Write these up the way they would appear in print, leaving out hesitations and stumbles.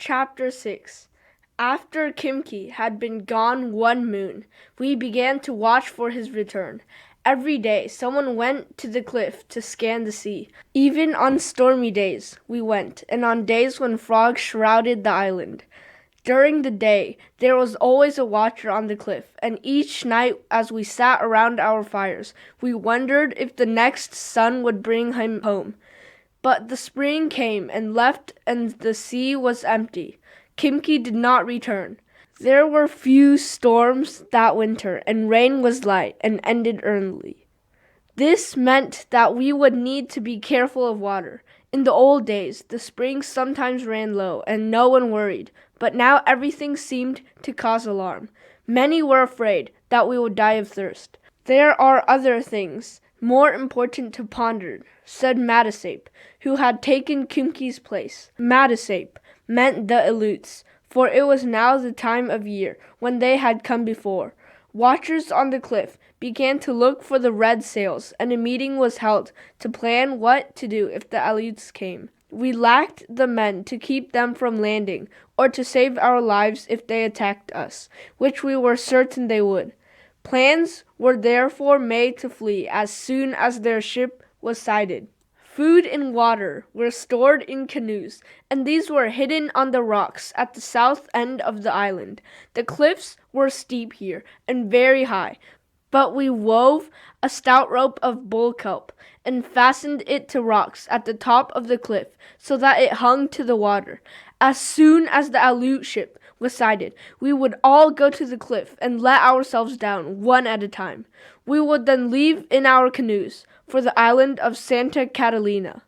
Chapter 6. After Kimki had been gone 1 moon, we began to watch for his return. Every day someone went to the cliff to scan the sea. Even on stormy days we went, and on days when frogs shrouded the island. During the day there was always a watcher on the cliff, and each night as we sat around our fires, we wondered if the next sun would bring him home. But the spring came and left, and the sea was empty. Kimki did not return. There were few storms that winter, and rain was light and ended early. This meant that we would need to be careful of water. In the old days, the springs sometimes ran low, and no one worried, but now everything seemed to cause alarm. Many were afraid that we would die of thirst. There are other things more important to ponder, said Matasape, who had taken Kimki's place. Matasape meant the Aleuts, for it was now the time of year when they had come before. Watchers on the cliff began to look for the red sails, and a meeting was held to plan what to do if the Aleuts came. We lacked the men to keep them from landing, or to save our lives if they attacked us, which we were certain they would. Plans were therefore made to flee as soon as their ship was sighted. Food and water were stored in canoes, and these were hidden on the rocks at the south end of the island. The cliffs were steep here and very high, but we wove a stout rope of bull kelp and fastened it to rocks at the top of the cliff so that it hung to the water. As soon as the Aleut ship was sighted, we would all go to the cliff and let ourselves down one at a time. We would then leave in our canoes for the island of Santa Catalina.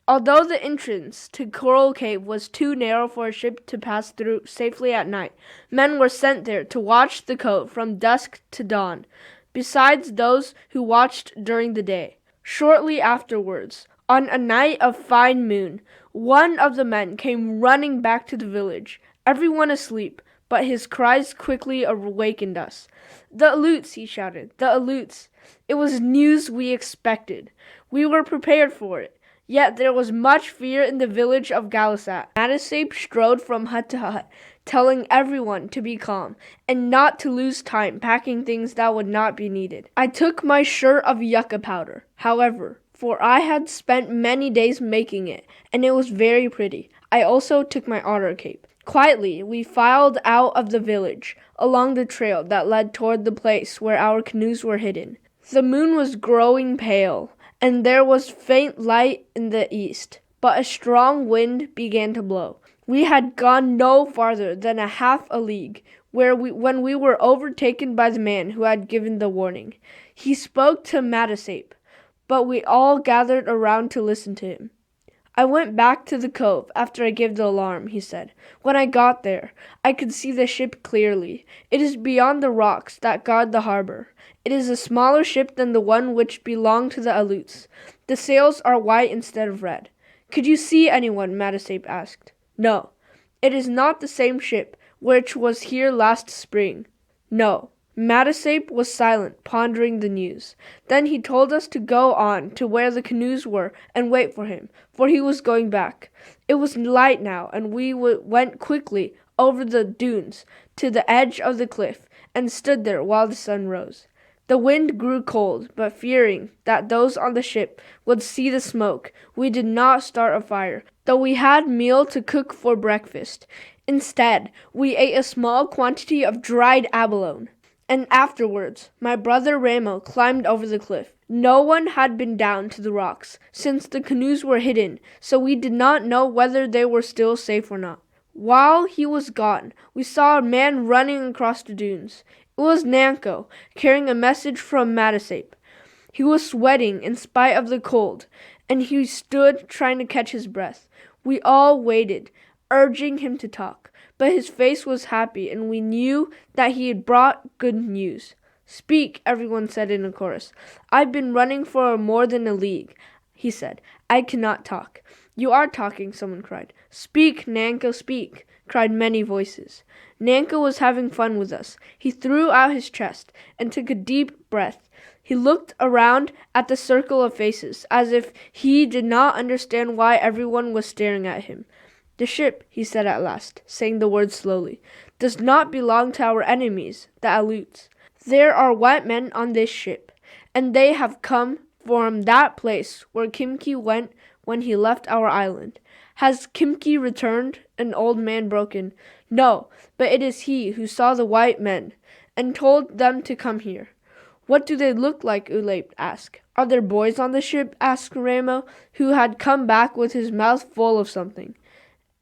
Although the entrance to Coral Cave was too narrow for a ship to pass through safely at night, men were sent there to watch the cove from dusk to dawn, besides those who watched during the day. Shortly afterwards, on a night of fine moon, one of the men came running back to the village, everyone asleep, but his cries quickly awakened us. "The Aleuts!" he shouted. "The Aleuts!" It was news we expected. We were prepared for it. Yet there was much fear in the village of Galisat. Matasape strode from hut to hut, telling everyone to be calm and not to lose time packing things that would not be needed. I took my shirt of yucca powder, however, for I had spent many days making it, and it was very pretty. I also took my otter cape. Quietly, we filed out of the village, along the trail that led toward the place where our canoes were hidden. The moon was growing pale, and there was faint light in the east, but a strong wind began to blow. We had gone no farther than a half a league, when we were overtaken by the man who had given the warning. He spoke to Matasape, but we all gathered around to listen to him. "I went back to the cove after I gave the alarm," he said. "When I got there, I could see the ship clearly. It is beyond the rocks that guard the harbor. It is a smaller ship than the one which belonged to the Aleuts. The sails are white instead of red." "Could you see anyone?" Matasape asked. "No. It is not the same ship which was here last spring." "No." Matasape was silent, pondering the news. Then he told us to go on to where the canoes were and wait for him, for he was going back. It was light now, and we went quickly over the dunes to the edge of the cliff and stood there while the sun rose. The wind grew cold, but fearing that those on the ship would see the smoke, we did not start a fire, though we had meal to cook for breakfast. Instead, we ate a small quantity of dried abalone. And afterwards, my brother Ramo climbed over the cliff. No one had been down to the rocks since the canoes were hidden, so we did not know whether they were still safe or not. While he was gone, we saw a man running across the dunes. It was Nanko, carrying a message from Matasape. He was sweating in spite of the cold, and he stood trying to catch his breath. We all waited, urging him to talk, but his face was happy, and we knew that he had brought good news. "Speak," everyone said in a chorus. "I've been running for more than a league," he said. "I cannot talk." "You are talking," someone cried. "Speak, Nanko, speak," cried many voices. Nanko was having fun with us. He threw out his chest and took a deep breath. He looked around at the circle of faces, as if he did not understand why everyone was staring at him. The ship, he said at last, saying the words slowly, does not belong to our enemies, the Aleuts. There are white men on this ship, and they have come from that place where Kimki went when he left our island. Has Kimki returned? An old man broke in. No, but it is he who saw the white men and told them to come here. What do they look like? Ulep asked. Are there boys on the ship? Asked Ramo, who had come back with his mouth full of something.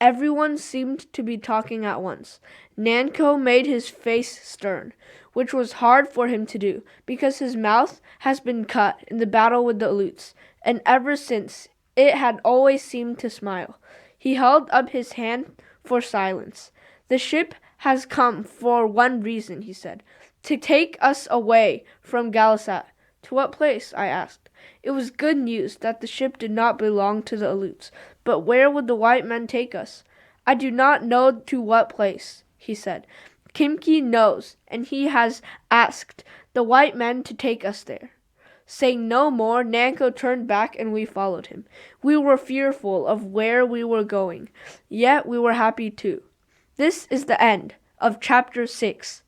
Everyone seemed to be talking at once. Nanko made his face stern, which was hard for him to do, because his mouth has been cut in the battle with the Aleuts, and ever since it had always seemed to smile. He held up his hand for silence. The ship has come for one reason, he said, to take us away from Galasat. To what place? I asked. It was good news that the ship did not belong to the Aleuts, but where would the white men take us? I do not know to what place, he said. Kimki knows, and he has asked the white men to take us there. Saying no more, Nanko turned back and we followed him. We were fearful of where we were going, yet we were happy too. This is the end of Chapter 6.